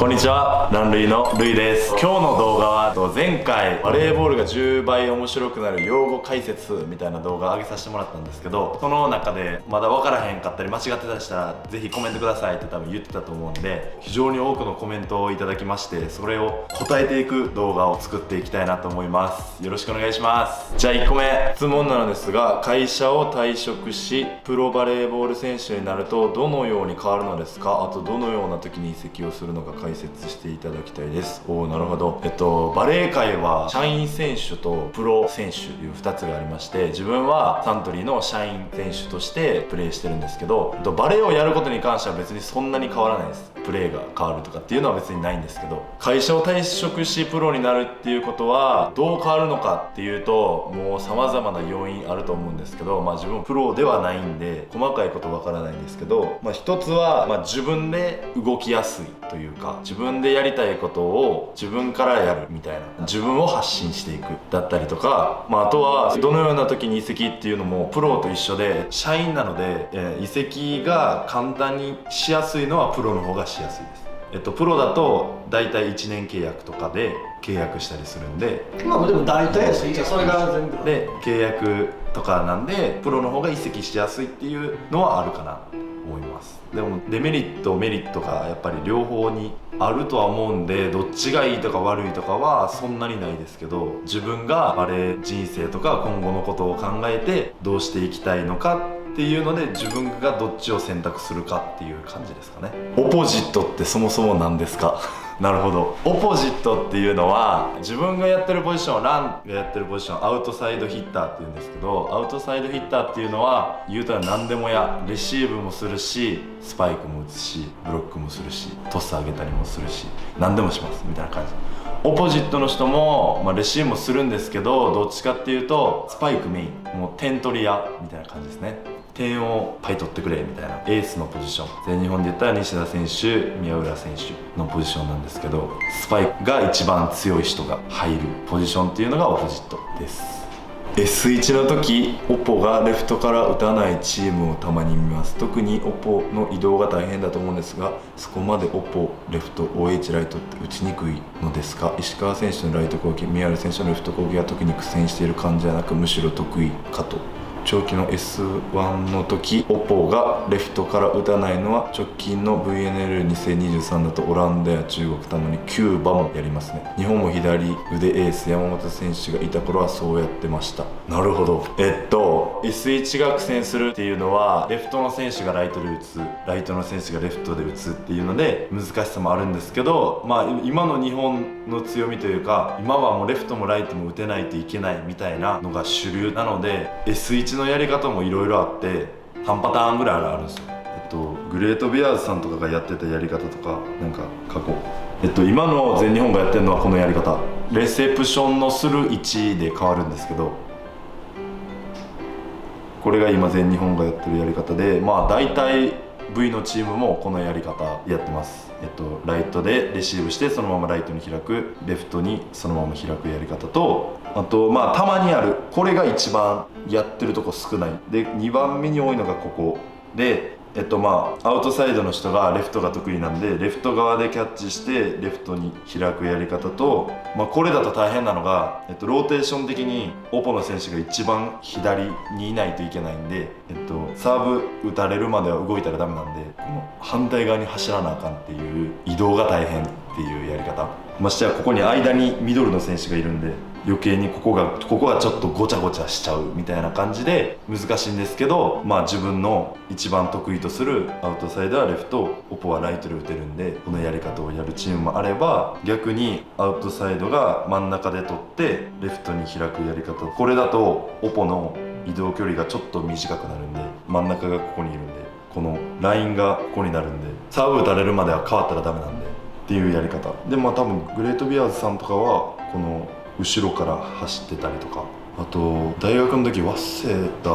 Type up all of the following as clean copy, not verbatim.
こんにちは、ランルイのルイです。今日の動画は前回バレーボールが10倍面白くなる用語解説みたいな動画を上げさせてもらったんですけど、その中でまだ分からへんかったり間違ってたりしたらぜひコメントくださいって多分言ってたと思うんで、非常に多くのコメントをいただきまして、それを答えていく動画を作っていきたいなと思います。よろしくお願いします。じゃあ1個目、質問なのですが、会社を退職しプロバレーボール選手になるとどのように変わるのですか？あとどのような時に移籍をするのか解説していただきたいです。おお、なるほど。バレー界は社員選手とプロ選手という2つがありまして、自分はサントリーの社員選手としてプレーしてるんですけど、バレーをやることに関しては別にそんなに変わらないです。プレーが変わるとかっていうのは別にないんですけど、会社を退職しプロになるっていうことはどう変わるのかっていうと、もう様々な要因あると思うんですけど、自分もプロではないんで細かいことわからないんですけど、一つは自分で動きやすいというか、自分でやりたいことを自分からやるみたいな、自分を発信していくだったりとか、あとはどのような時に移籍っていうのもプロと一緒で、社員なので、移籍が簡単にしやすいのはプロの方がしやすいです。プロだと大体1年契約とかで契約したりするんで、でも大体ですね。それが全部で契約とかなんで、プロの方が移籍しやすいっていうのはあるかなと思います。でもデメリットメリットがやっぱり両方にあるとは思うんで、どっちがいいとか悪いとかはそんなにないですけど、自分がバレー人生とか今後のことを考えてどうしていきたいのかっていうので、自分がどっちを選択するかっていう感じですかね。オポジットってそもそも何ですか？なるほど。オポジットっていうのは、自分がやってるポジション、ランがやってるポジション、アウトサイドヒッターっていうんですけど、アウトサイドヒッターっていうのは言うたら何でもや、レシーブもするし、スパイクも打つし、ブロックもするし、トス上げたりもするし、何でもしますみたいな感じ。オポジットの人も、レシーブもするんですけど、どっちかっていうとスパイクメイン、もう点取り屋みたいな感じですね。点をパイ取ってくれみたいなエースのポジション、全日本で言ったら西田選手、宮浦選手のポジションなんですけど、スパイクが一番強い人が入るポジションっていうのがオポジットです。 S1 の時、オポがレフトから打たないチームをたまに見ます。特にオポの移動が大変だと思うんですが、そこまでオポレフト OH ライトって打ちにくいのですか？石川選手のライト攻撃、宮浦選手のレフト攻撃は特に苦戦している感じじゃなく、むしろ得意かと。長期の S1 の時、オポがレフトから打たないのは直近の VNL2023 だとオランダや中国、たまにキューバもやりますね。日本も左腕エース山本選手がいた頃はそうやってました。なるほど。S1 が苦戦するっていうのは、レフトの選手がライトで打つ、ライトの選手がレフトで打つっていうので難しさもあるんですけど、今の日本の強みというか、今はもうレフトもライトも打てないといけないみたいなのが主流なので、 S1 のやり方もいろいろあって、3パターンぐらいあるんですよ。グレートビアーズさんとかがやってたやり方とか、なんか過去、今の全日本がやってるのはこのやり方、レセプションのする位置で変わるんですけど、これが今全日本がやってるやり方で、大体 V のチームもこのやり方やってます。ライトでレシーブしてそのままライトに開く、レフトにそのまま開くやり方と、あとたまにある、これが一番やってるとこ少ないで、2番目に多いのがここで、アウトサイドの人がレフトが得意なんで、レフト側でキャッチしてレフトに開くやり方と、これだと大変なのが、ローテーション的にオポの選手が一番左にいないといけないんで、サーブ打たれるまでは動いたらダメなんで、この反対側に走らなあかんっていう移動が大変っていうやり方。ましてやここに間にミドルの選手がいるんで、余計にここがちょっとごちゃごちゃしちゃうみたいな感じで難しいんですけど、自分の一番得意とするアウトサイドはレフト、オポはライトで打てるんで、このやり方をやるチームもあれば、逆にアウトサイドが真ん中で取ってレフトに開くやり方、これだとオポの移動距離がちょっと短くなるんで、真ん中がここにいるんで、このラインがここになるんで、サーブ打たれるまでは変わったらダメなんでっていうやり方で、多分グレートビアーズさんとかはこの後ろから走ってたりとか、あと大学の時早稲田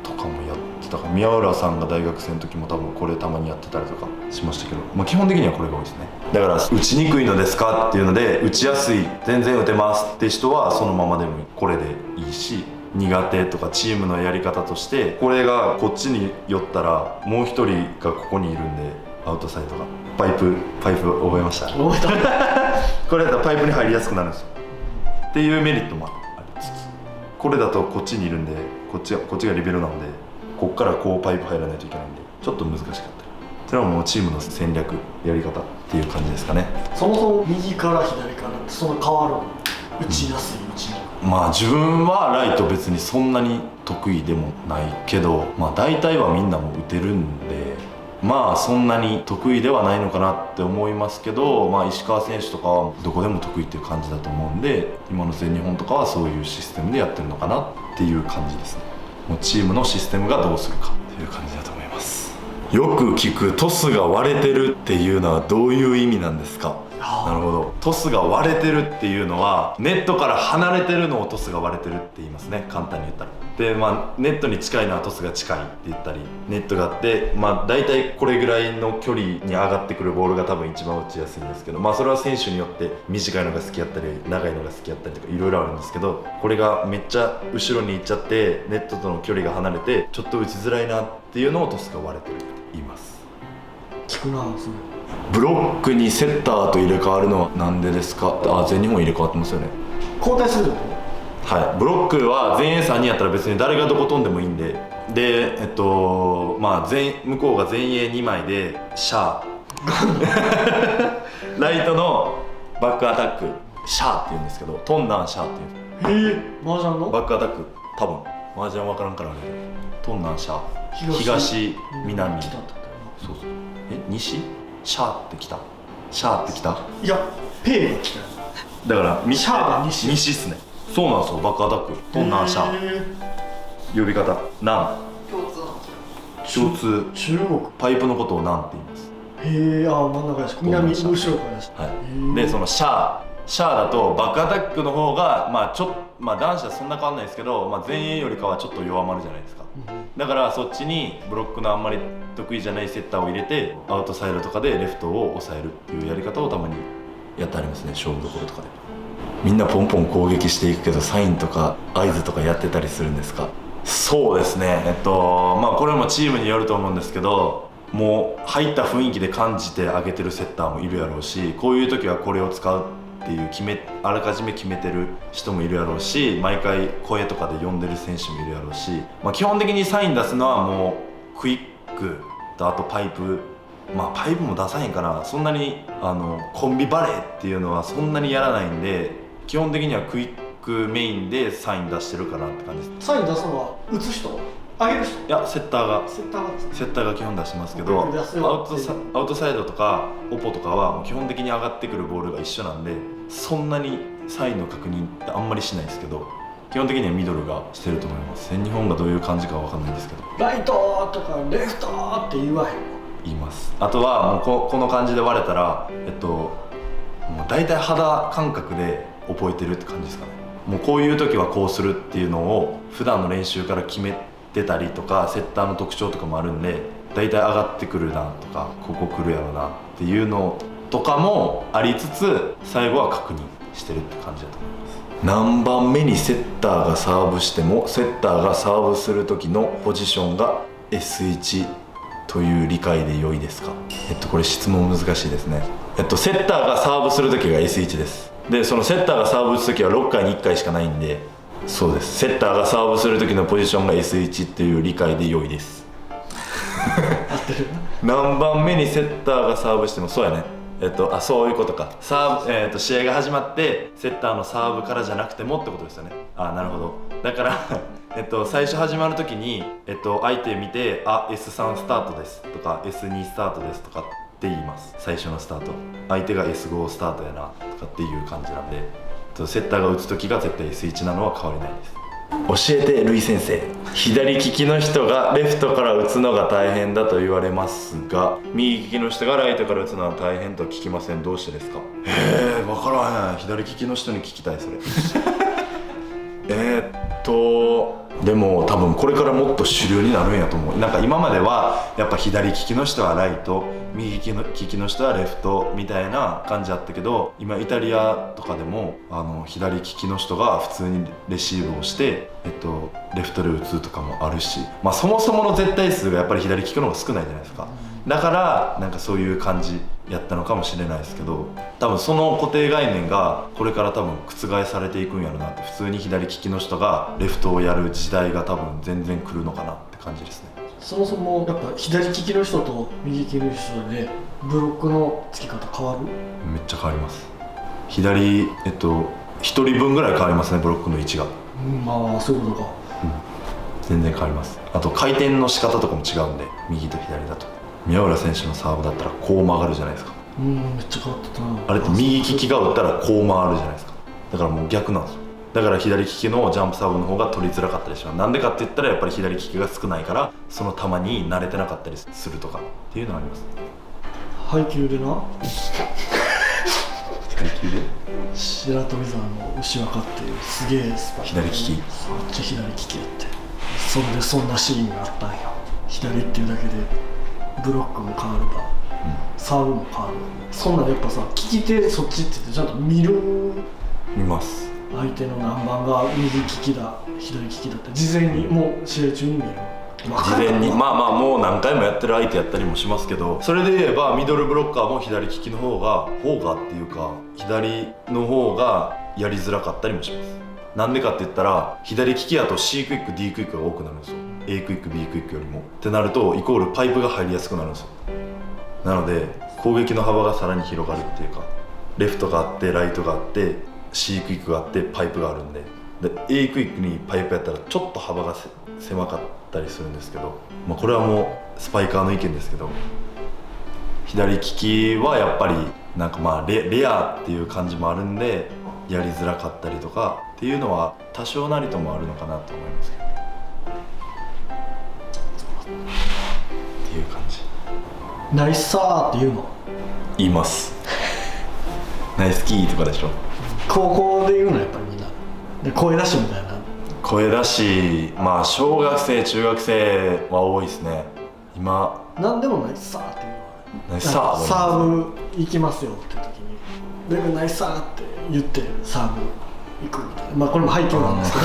とかもやってたから、宮浦さんが大学生の時も多分これたまにやってたりとかしましたけど、基本的にはこれが多いですね。だから打ちにくいのですかっていうので、打ちやすい、全然打てますって人はそのままでもこれでいいし、苦手とかチームのやり方として、これがこっちに寄ったらもう一人がここにいるんでアウトサイドがパイプ覚えました。覚えたこれだとパイプに入りやすくなるんですよっていうメリットもありつつ、これだとこっちにいるんでこっちがリベロなのでこっからこうパイプ入らないといけないんでちょっと難しかったり、それはもうチームの戦略やり方っていう感じですかね。そもそも右から左からってその変わるの、打ちやすい打ちにくい。まあ自分はライト別にそんなに得意でもないけど、まあ大体はみんなも打てるんで、まあそんなに得意ではないのかなって思いますけど、まあ石川選手とかはどこでも得意っていう感じだと思うんで、今の全日本とかはそういうシステムでやってるのかなっていう感じですね。もうチームのシステムがどうするかっていう感じだと思います。よく聞くトスが割れてるっていうのはどういう意味なんですか？なるほど。トスが割れてるっていうのはネットから離れてるのをトスが割れてるって言いますね、簡単に言ったら。でまあネットに近いのはトスが近いって言ったり、ネットがあってまあ大体これぐらいの距離に上がってくるボールが多分一番打ちやすいんですけど、まあそれは選手によって短いのが好きやったり長いのが好きやったりとかいろいろあるんですけど、これがめっちゃ後ろに行っちゃってネットとの距離が離れてちょっと打ちづらいなっていうのをトスが割れてるって言います。聞くなそれ。ブロックにセッターと入れ替わるのはなんでですか？あ、全日本入れ替わってますよね。交代するの？はい、ブロックは前衛3人やったら別に誰がどこ飛んでもいいんで、でまあ向こうが前衛2枚でシャーライトのバックアタックシャーって言うんですけど、トンナンシャーっていう麻雀のバックアタック、多分麻雀分からんからあれでトンナンシャー、東南、北だったよそうそう、西シャーって来た、シャーって来た、な。いやペイが来たよ。だからシャーが西っすね。そうなんですよ、バックアタックトンナンシャー、呼び方ナン、共通中国。パイプのことをナンって言います。へえ、あ真ん中やし南後ろからやし。はい、でそのシャーだとバックアタックの方がまあ男子はそんな変わんないですけど、まあ、前衛よりかはちょっと弱まるじゃないですか。だからそっちにブロックのあんまり得意じゃないセッターを入れてアウトサイドとかでレフトを抑えるっていうやり方をたまにやってありますね、勝負どころとかで。みんなポンポン攻撃していくけどサインとか合図とかやってたりするんですか？そうですね、まあこれもチームによると思うんですけど、もう入った雰囲気で感じてあげてるセッターもいるやろうし、こういう時はこれを使うっていうあらかじめ決めてる人もいるやろうし、毎回声とかで呼んでる選手もいるやろうし、まあ、基本的にサイン出すのはもうクイックとあとパイプ、まあパイプも出さへんかな、そんなにコンビバレーっていうのはそんなにやらないんで、基本的にはクイックメインでサイン出してるかなって感じです。サイン出すのは打つ人、上げる人？いやセッターがセッターがセッターが基本出してますけど、アウトサイドとかオポとかはもう基本的に上がってくるボールが一緒なんで、そんなにサインの確認ってあんまりしないですけど、基本的にはミドルがしてると思います。全日本がどういう感じかは分かんないんですけど、ライトとかレフトって言わへんの？言います。あとはもうこの感じで割れたらもう大体肌感覚で覚えてるって感じですかね。もうこういう時はこうするっていうのを普段の練習から決めてたりとか、セッターの特徴とかもあるんで、大体上がってくるなとかここ来るやろなっていうのとかもありつつ、最後は確認してるって感じだと思います。何番目にセッターがサーブしてもセッターがサーブする時のポジションが S1 という理解で良いですか？これ質問難しいですね。セッターがサーブする時が S1 です。でそのセッターがサーブ打つ時は6回に1回しかないんで、そうです、セッターがサーブする時のポジションが S1 っていう理解で良いです。合ってる何番目にセッターがサーブしても、そうやね、そういうことか。試合が始まってセッターのサーブからじゃなくてもってことですよね。なるほど。だから最初始まる時に、相手見てS3 スタートですとか S2 スタートですとかって言います。最初のスタート、相手が S5 スタートやなとかっていう感じなんで、セッターが打つ時が絶対 S1 なのは変わりないです。教えてルイ先生、左利きの人がレフトから打つのが大変だと言われますが、右利きの人がライトから打つのは大変と聞きません。どうしてですか？分からへん。左利きの人に聞きたいそれ。でも多分これからもっと主流になるんやと思う。なんか今まではやっぱ左利きの人はライト、右利きの人はレフトみたいな感じあったけど、今イタリアとかでも左利きの人が普通にレシーブをして、レフトで打つとかもあるし、まあそもそもの絶対数がやっぱり左利きの方が少ないじゃないですか。だからなんかそういう感じやったのかもしれないですけど、多分その固定概念がこれから多分覆されていくんやろなって。普通に左利きの人がレフトをやる時代が多分全然来るのかなって感じですね。そもそもやっぱ左利きの人と右利きの人でブロックの付き方変わる？めっちゃ変わります。左1人分ぐらい変わりますね、ブロックの位置が。まあそういうことか。全然変わります。あと回転の仕方とかも違うんで、右と左だと。宮浦選手のサーブだったらこう曲がるじゃないですか。めっちゃ変わってたな。あれって右利きが打ったらこう回るじゃないですか。だからもう逆なんですよ。だから左利きのジャンプサーブの方が取りづらかったりします。なんでかって言ったらやっぱり左利きが少ないからその球に慣れてなかったりするとかっていうのはあります。配球でな配球で白富沢の牛若っていうすげえスパイ左利き、めっちゃ左利きやって、それでそんなシーンがあったんよ。左っていうだけでブロックも変わるか、サーブも変わる。そんなんやっぱさ、利き手そっちって言ってちゃんと見ます。相手の何番が右利きだ左利きだって事前にもう試合中に見える。事前にまあもう何回もやってる相手やったりもしますけど、それで言えばミドルブロッカーも左利きの方がっていうか左の方がやりづらかったりもします。なんでかって言ったら左利きやと C クイック D クイックが多くなるんですよ。 A クイック B クイックよりもってなるとイコールパイプが入りやすくなるんですよ。なので攻撃の幅がさらに広がるっていうか、レフトがあってライトがあって C クイックがあってパイプがあるんで、A クイックにパイプやったらちょっと幅が狭かったりするんですけど、これはもうスパイカーの意見ですけど、左利きはやっぱりなんかレアっていう感じもあるんでやりづらかったりとかっていうのは多少なりともあるのかなと思いますけどっていう感じ。ナイスサーって言うの？言いますナイスキーとかでしょ。高校で言うのやっぱりみんなで声出しみたいな。声出し、小学生中学生は多いですね今。なんでもナイスサーって言うの？ナイスサーサーブ行きますよって時にレベナイスサーって言ってサーブ行くみたいな。これも配球なんですけど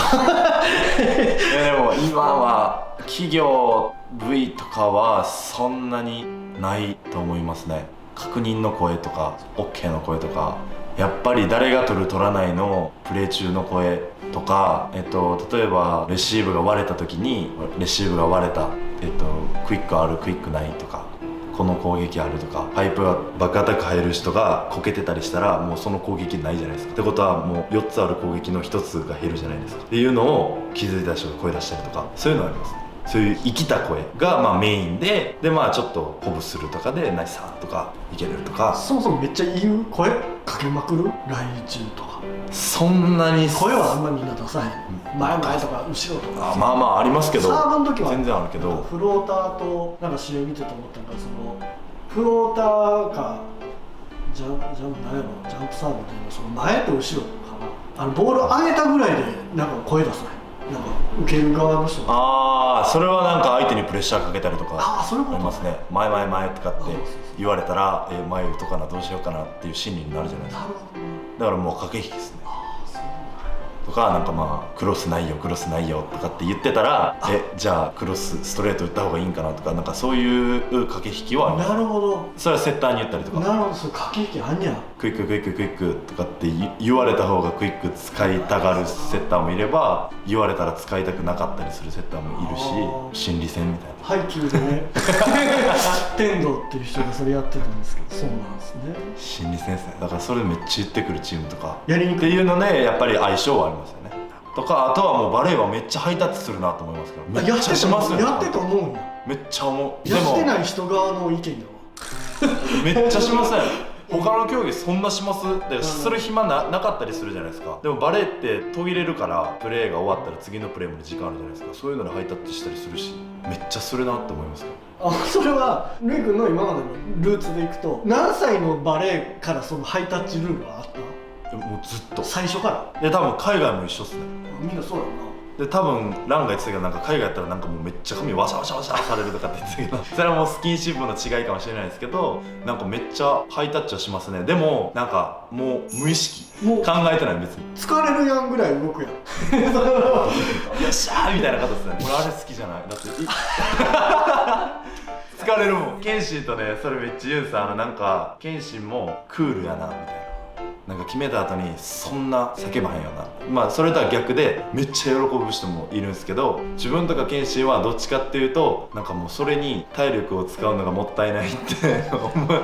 でも今は企業 V とかはそんなにないと思いますね。確認の声とか OK の声とか、やっぱり誰が取る取らないのプレー中の声とか、例えばレシーブが割れた時にレシーブが割れた、クイックあるクイックないとか、この攻撃あるとか、パイプがバックアタック入る人がこけてたりしたらもうその攻撃ないじゃないですか。ってことはもう4つある攻撃の1つが減るじゃないですかっていうのを気づいた人が声出したりとか、そういうのありますね。そういう生きた声がメインでちょっと鼓舞するとかでナイスさんとかいけるとか。そもそもめっちゃ言う声かけまくる来中とか。そんなに声はあんまりみんな出さへん。前とか後ろとかありますけど、サーブの時は全然あるけど、フローターとなんか試合見てて思ったのが、そのフローターかジャンプサーブっていうのその前と後ろかな、ボール上げたぐらいでなんか声出さない。なんか受ける側の人がそれはなんか相手にプレッシャーかけたりとかそういうことありますね。前とかって言われたら前打とうかなどうしようかなっていう心理になるじゃないですか。だからもう駆け引きですね。とかなんかクロスないよとかって言ってたらじゃあクロスストレート打った方がいいんかなとか、なんかそういう駆け引きはあります。なるほど。それはセッターに言ったりとか。なるほど、それ駆け引きあんにゃ。クイックとかって言われた方がクイック使いたがるセッターもいれば、言われたら使いたくなかったりするセッターもいるし、心理戦みたいな。配球でね天童っていう人がそれやってたんですけど、そうなんですね。心理戦ですね。だからそれめっちゃ言ってくるチームとかやりにくいっていうのでやっぱり相性はありますよね。とかあとはもうバレーはめっちゃハイタッチするなと思いますけど、めっちゃしますよね。やってた思うんや。めっちゃ思う。やってない人側の意見だわめっちゃしません他の競技そんなしますでする暇なかったりするじゃないですか。でもバレーって途切れるからプレーが終わったら次のプレーまで時間あるじゃないですか。そういうのでハイタッチしたりするし、めっちゃするなって思いますけど。それはルイ君の今までのルーツでいくと何歳のバレーからそのハイタッチルールはあった？もうずっと最初からで多分海外も一緒っすね。みんなそうやろな。で多分ランが言ってたけどなんか海外やったらなんかもうめっちゃ髪ワシャワシャワシャされるとかって言ってたけどそれはもうスキンシップの違いかもしれないですけどなんかめっちゃハイタッチはしますね。でもなんかもう無意識もう考えてない別に疲れるやんぐらい動くやんよっしゃーみたいな方ですね。俺あれ好きじゃないだって疲れるもん。謙信とねそれめっちゃ言うんです。なんか謙信もクールやなみたいな。なんか決めた後にそんな叫ばへんよな。まあそれとは逆でめっちゃ喜ぶ人もいるんですけど自分とか謙信はどっちかっていうとなんかもうそれに体力を使うのがもったいないって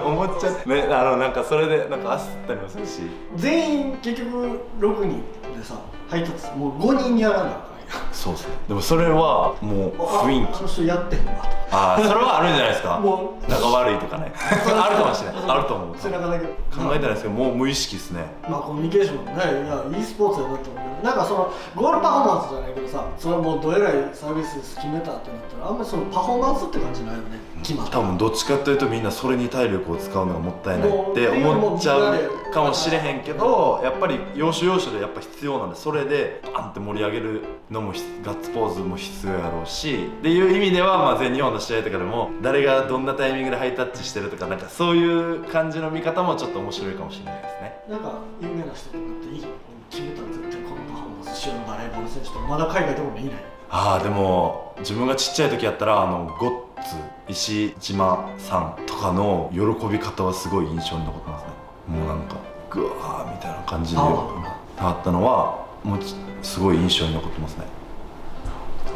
思っちゃってね。なんかそれでなんか焦ったりもするし全員結局6人でさ配達もう5人やらなあかんやん。そうですね。でもそれはもう雰囲気あの人やってへんわとああそれはあるんじゃないですかもう仲悪いとかねあるかもしれない。あると思う。背中だけ考えてないですけどもう無意識ですね。まあコミュニケーションもね、いや e スポーツやなと思うけどなんかそのゴールパフォーマンスじゃないけどさそれもうどえらいサービス決めたってなったらあんまりそのパフォーマンスって感じないよね。決まった多分どっちかというとみんなそれに体力を使うのがもったいないって思っちゃうかもしれへんけどやっぱり要所要所でやっぱ必要なんでそれでバンって盛り上げるのもガッツポーズも必要やろうしっていう意味では、まあ、全日本の試合とかでも誰がどんなタイミングでハイタッチしてるとかなんかそういう感じの見方もちょっと面白いかもしれないですね。なんか有名な人とかっていい決めたら絶対このパフォーマンスしようバレーボール選手とまだ海外でもいない。ああでも自分がちっちゃい時やったらゴッツ石島さんとかの喜び方はすごい印象に残ってますね。もうなんかグワーみたいな感じであったのはもうすごい印象に残ってますね。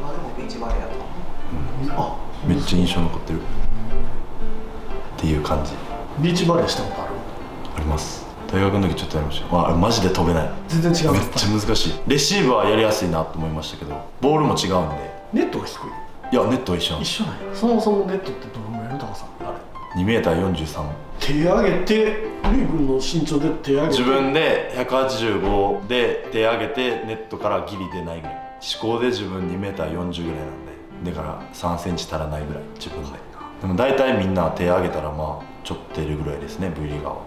まあでもビーチバレーやと、あめっちゃ印象に残ってるっていう感じ。ビーチバレーしたことある？あります。大学の時ちょっとやりましたよ。あれマジで飛べない。全然違う。めっちゃ難しい。レシーブはやりやすいなと思いましたけどボールも違うんで。ネットは低い？いやネットは一緒なんです。一緒なんや。そもそもネットってどのぐらいの高さあれ2m43。手上げてリーグの身長で手上げて自分で185で手上げてネットからギリ出ないぐらい。思考で自分 2m40 ぐらいなんでだから3センチ足らないぐらい自分で。でも大体みんな手上げたらまあちょっと出るぐらいですね V リーガーは。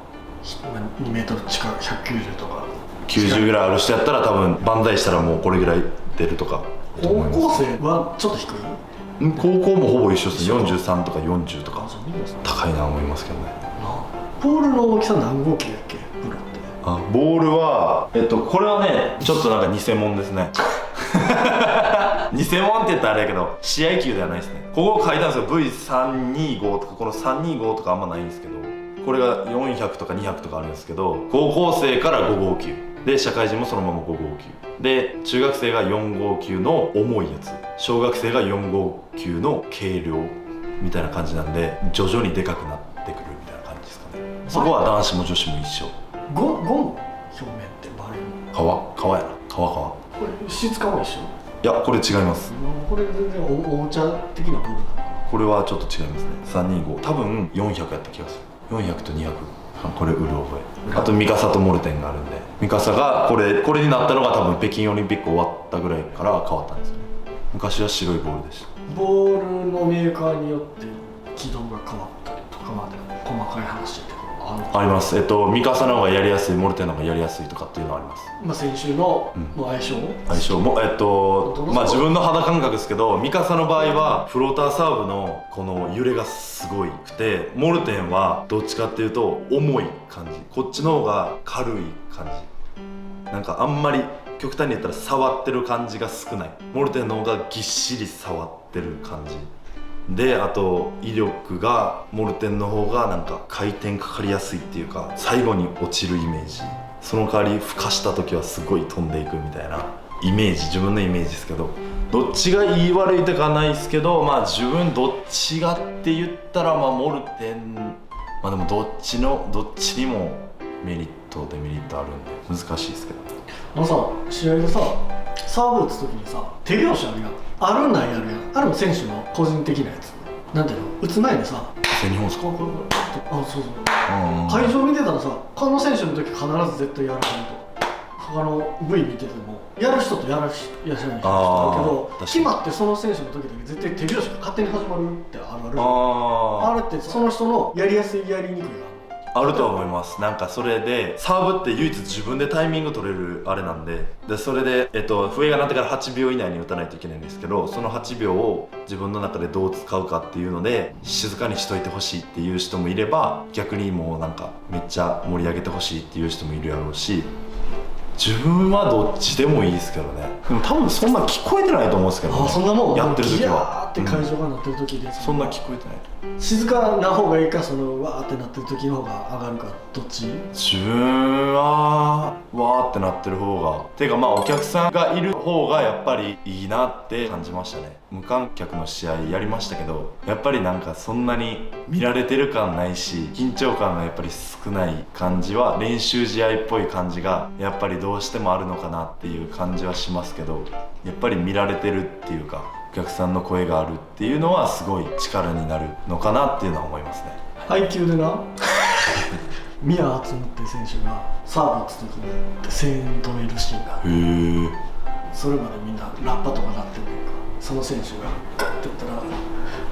2メートル近く190とか90ぐらいある人やったら多分万歳したらもうこれぐらい出るとかと高思います。校生はちょっと低い？高校もほぼ一緒ですね。43とか40とかそうみんなそう高いな思いますけどね。ボールの大きさ何号機やっけプロって？あボールはこれはねちょっとなんか偽物ですね偽物って言ったらあれやけど試合球ではないですね。ここ書いたんですよ V325 とかこの325とかあんまないんですけどこれが400とか200とかあるんですけど高校生から5号球で社会人もそのまま5号球で中学生が4号球の重いやつ小学生が4号球の軽量みたいな感じなんで徐々にでかくなってくるみたいな感じですかね。そこは男子も女子も一緒。ゴム表面ってバレる？革やな革これ質感も一緒？いやこれ違います。これ全然おもちゃ的なボールなの？これはちょっと違いますね。325多分400やった気がする。400と200これうる覚え。あとミカサとモルテンがあるんでミカサがこれになったのが多分北京オリンピック終わったぐらいから変わったんですよね。昔は白いボールでした。ボールのメーカーによって軌道が変わったりとかまで細かい話ってあります。ミカサの方がやりやすいモルテンの方がやりやすいとかっていうのはあります。まあ先週の相性もまあ自分の肌感覚ですけどミカサの場合はフローターサーブのこの揺れがすごいくてモルテンはどっちかっていうと重い感じこっちの方が軽い感じなんかあんまり極端に言ったら触ってる感じが少ないモルテンの方がぎっしり触ってる感じであと威力がモルテンの方がなんか回転かかりやすいっていうか最後に落ちるイメージその代わり吹かした時はすごい飛んでいくみたいなイメージ自分のイメージですけどどっちがいい悪いとかないですけどまあ自分どっちがって言ったらまあモルテンまあでもどっちにもメリットデメリットあるんで難しいですけどさ試合でさサーブ打つ時にさ手拍子あるやんあるないやるやんあれも選手の個人的なやつなんていうの打つ前にさ全日本ですかこうあそう会場見てたらさ他の選手の時必ず絶対やらないと他の V 見ててもやる人とやらない人いるけど決まってその選手の時だけ絶対手拍子が勝手に始まるってあるあれってその人のやりやすいやりにくいがあるとは思います。なんかそれでサーブって唯一自分でタイミング取れるあれなんで、それで笛が鳴ってから8秒以内に打たないといけないんですけど、その8秒を自分の中でどう使うかっていうので静かにしといてほしいっていう人もいれば、逆にもうなんかめっちゃ盛り上げてほしいっていう人もいるやろうし、自分はどっちでもいいですけどね。でも多分そんな聞こえてないと思うんですけどね。そんなもんやってる時はギャーって会場が鳴ってる時で、そんな聞こえてない。静かな方がいいか、そのわーってなってる時の方が上がるか、どっち？自分はわーってなってる方が、ていうかまあお客さんがいる方がやっぱりいいなって感じましたね。無観客の試合やりましたけど、やっぱりなんかそんなに見られてる感ないし、緊張感がやっぱり少ない感じは、練習試合っぽい感じがやっぱりどうしてもあるのかなっていう感じはしますけど、やっぱり見られてるっていうかお客さんの声があるっていうのはすごい力になるのかなっていうのは思いますね。配球でな宮敦夢っていう選手がサーブ打つ時に声援止めるシーンがある。へえ。それまでみんなラッパとかなってるのか、その選手がガッてやったら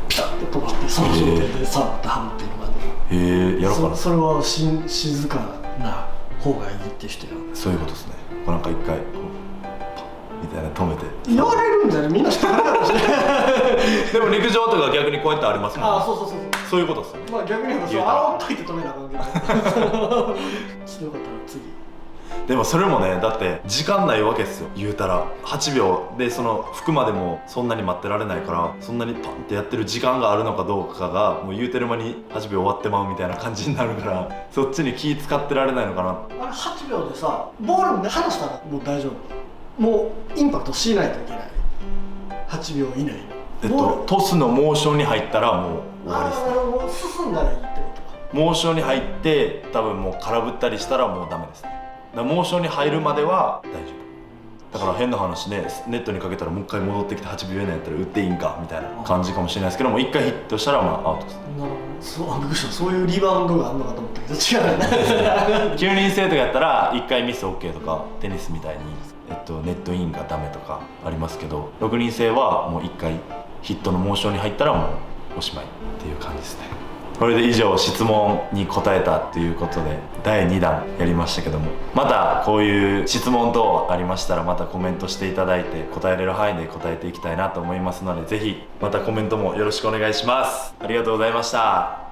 ピタッて止まって、その状態でサーブってはむっていうのがある。へえ、やろうかな。それは静かな方がいいって人や。そういうことですね。こうなんか一回こうパッみたいな止めて言われるんじゃない？みんな知ってるかもしれないでも陸上とか逆にこうやってありますもんね。そうそういうことですよね。まあ逆に言えばそう煽っといて止めなあかんけどちょっとよかったら次。でもそれもね、だって時間ないわけですよ、言うたら8秒で、その吹くまでもそんなに待ってられないから、そんなにパンってやってる時間があるのかどうかがもう言うてる間に8秒終わってまうみたいな感じになるから、そっちに気使ってられないのかな。あれ8秒でさ、ボールで離したらもう大丈夫、もうインパクトしないといけない。8秒以内にトスのモーションに入ったらもう終わりですね。もう進んだらいいってことか。モーションに入って多分もう空振ったりしたらもうダメですね。だからモーションに入るまでは大丈夫だから、変な話ね、ネットにかけたらもう一回戻ってきて8秒以内やったら打っていいんかみたいな感じかもしれないですけども、1回ヒットしたらまあアウトですね。なるほど。びっくりした。そういうリバウンドがあるのかと思ったけど違うね9人制とかやったら1回ミス OK とか、テニスみたいに、ネットインがダメとかありますけど、6人制はもう1回ヒットのモーションに入ったらもうおしまいっていう感じですね。これで以上質問に答えたということで第2弾やりましたけども、またこういう質問等ありましたらまたコメントしていただいて、答えれる範囲で答えていきたいなと思いますので、ぜひまたコメントもよろしくお願いします。ありがとうございました。